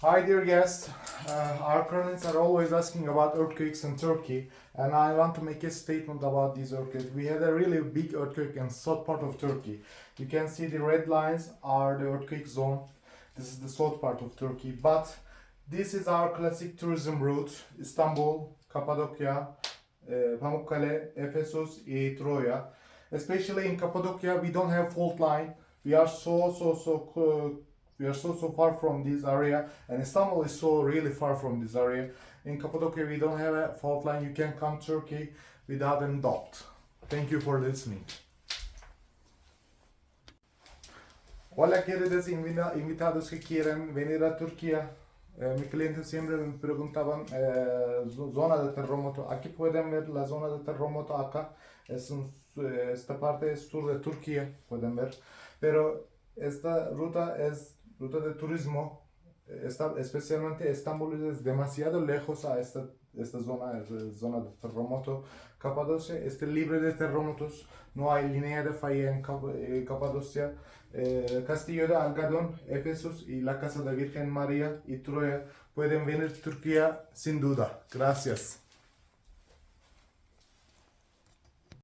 Hi dear guests, our colleagues are always asking about earthquakes in Turkey, and I want to make a statement about these earthquakes. We had a really big earthquake in south part of Turkey. You can see the red lines are the earthquake zone. This is the south part of Turkey, but this is our classic tourism route: Istanbul, Cappadocia, Pamukkale, Ephesus, Troya. Especially in Cappadocia, we don't have fault line. We are we are so far from this area, and Istanbul is so really far from this area. In Cappadocia, we don't have a fault line. You can come Turkey without any doubt. Thank you for listening. Hola, queridos invitados que quieren venir a Turquía. Mi cliente siempre me preguntaban zona de terremoto. Aquí pueden ver la zona de terremoto acá. Esta parte es sur de Turquía, pueden ver. Pero esta ruta es ruta de turismo. Especialmente Estambul es demasiado lejos a esta zona, es zona de terremoto. Capadocia está libre de terremotos. No hay línea de falla en Capadocia. Castillo de Algadón, Efesos y la Casa de Virgen María y Troya pueden venir a Turquía sin duda. Gracias.